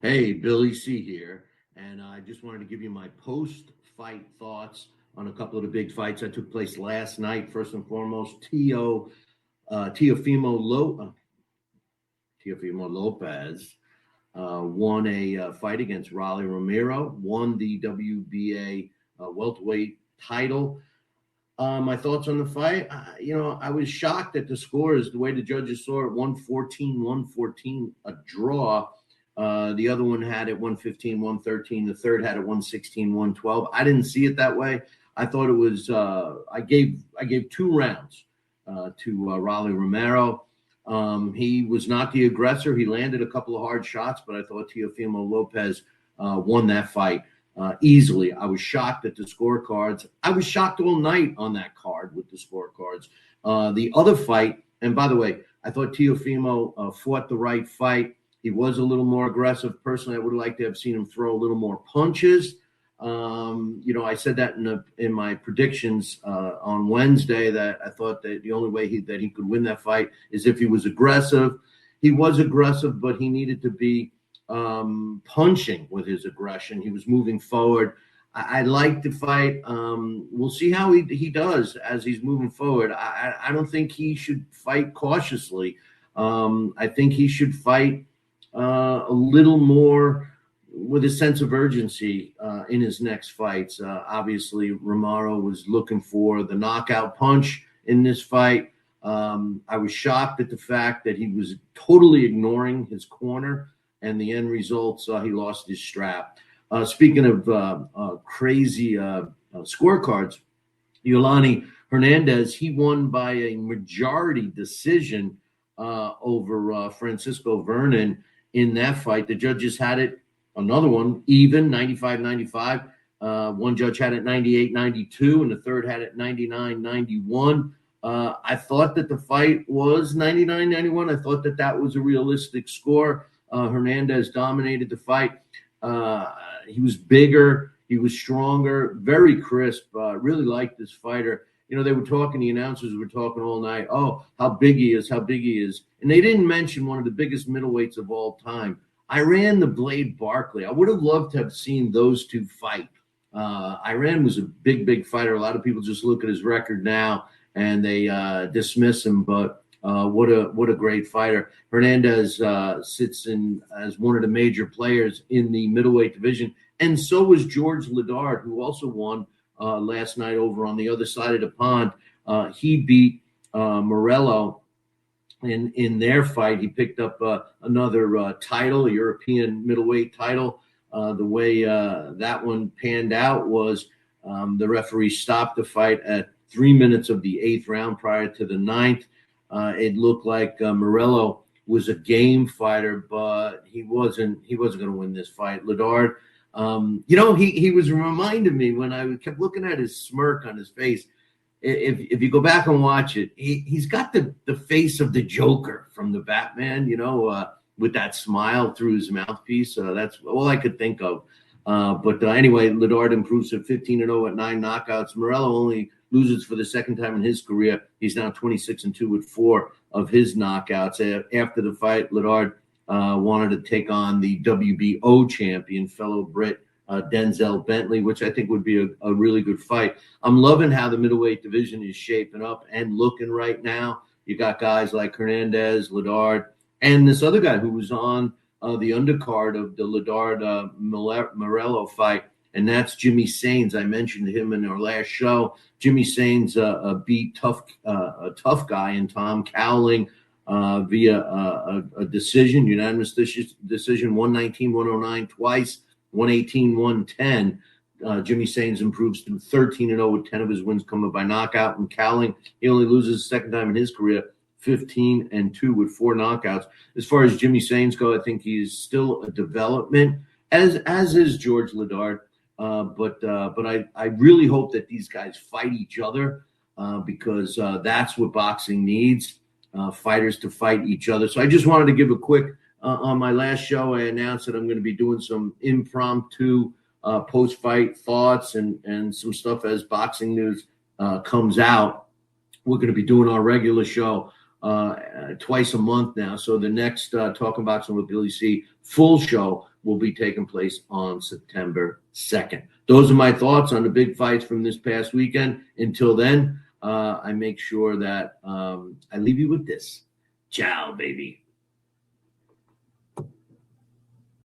Hey, Billy C here, and I just wanted to give you my post-fight thoughts on a couple of the big fights that took place last night. First and foremost, Teofimo Teofimo Lopez won a fight against Raleigh Romero, won the WBA welterweight title. My thoughts on the fight, I was shocked at the scores, the way the judges saw it, 114, 114, a draw. The other one had it 115, 113. The third had it 116, 112. I didn't see it that way. I thought it was. I gave 2 rounds to Raleigh Romero. He was not the aggressor. He landed a couple of hard shots, but I thought Teofimo Lopez won that fight easily. I was shocked at the scorecards. I was shocked all night on that card with the scorecards. The other fight, and by the way, I thought Teofimo fought the right fight. He was a little more aggressive. Personally, I would have liked to have seen him throw a little more punches. I said that in my predictions on Wednesday, that I thought that the only way that he could win that fight is if he was aggressive. He was aggressive, but he needed to be punching with his aggression. He was moving forward. I like the fight. We'll see how he does as he's moving forward. I don't think he should fight cautiously. I think he should fight a little more with a sense of urgency in his next fights. Obviously, Romero was looking for the knockout punch in this fight. I was shocked at the fact that he was totally ignoring his corner, and the end result, he lost his strap. Speaking of crazy scorecards, Yolani Hernandez, he won by a majority decision over Francisco Vernon in that fight. The judges had it, another one, even, 95-95. One judge had it 98-92, and the third had it 99-91. I thought that the fight was 99-91. I thought that was a realistic score. Hernandez dominated the fight. He was bigger. He was stronger, very crisp. Really liked this fighter. They were talking, the announcers were talking all night. Oh, how big he is, how big he is. And they didn't mention one of the biggest middleweights of all time, Iran the Blade Barkley. I would have loved to have seen those two fight. Iran was a big, big fighter. A lot of people just look at his record now and they dismiss him, but what a great fighter. Hernandez sits in as one of the major players in the middleweight division, and so was George Ledard, who also won last night over on the other side of the pond. He beat Morello in their fight. He picked up another title, a European middleweight title. The way that one panned out was the referee stopped the fight at 3 minutes of the 8th round prior to the 9th. It looked like Morello was a game fighter, but he wasn't going to win this fight. Ledard, he was reminding me when I kept looking at his smirk on his face. If you go back and watch it, he's got the face of the Joker from the Batman, with that smile through his mouthpiece. That's all I could think of. But anyway, Ledard improves to 15-0 at 9 knockouts. Morello only loses for the second time in his career. He's now 26-2 with 4 of his knockouts. After the fight, Ledard wanted to take on the WBO champion, fellow Brit Denzel Bentley, which I think would be a really good fight. I'm loving how the middleweight division is shaping up and looking right now. You got guys like Hernandez, Ledard, and this other guy who was on the undercard of the Ledard Morello fight, and that's Jimmy Sains. I mentioned him in our last show. Jimmy Sains beat a tough guy in Tom Cowling via a decision, unanimous decision, 119-109 twice, 118-110. Jimmy Sains improves to 13-0 with 10 of his wins coming by knockout. And Cowling, he only loses the second time in his career, 15-2 with 4 knockouts. As far as Jimmy Sains go, I think he's still a development, as is George Ledard. But I really hope that these guys fight each other because that's what boxing needs, fighters to fight each other. So I just wanted to give a quick, on my last show, I announced that I'm going to be doing some impromptu post-fight thoughts and some stuff as boxing news comes out. We're going to be doing our regular show twice a month now. So the next Talking Boxing with Billy C full show will be taking place on September 2nd. Those are my thoughts on the big fights from this past weekend. Until then, I make sure that I leave you with this. Ciao, baby.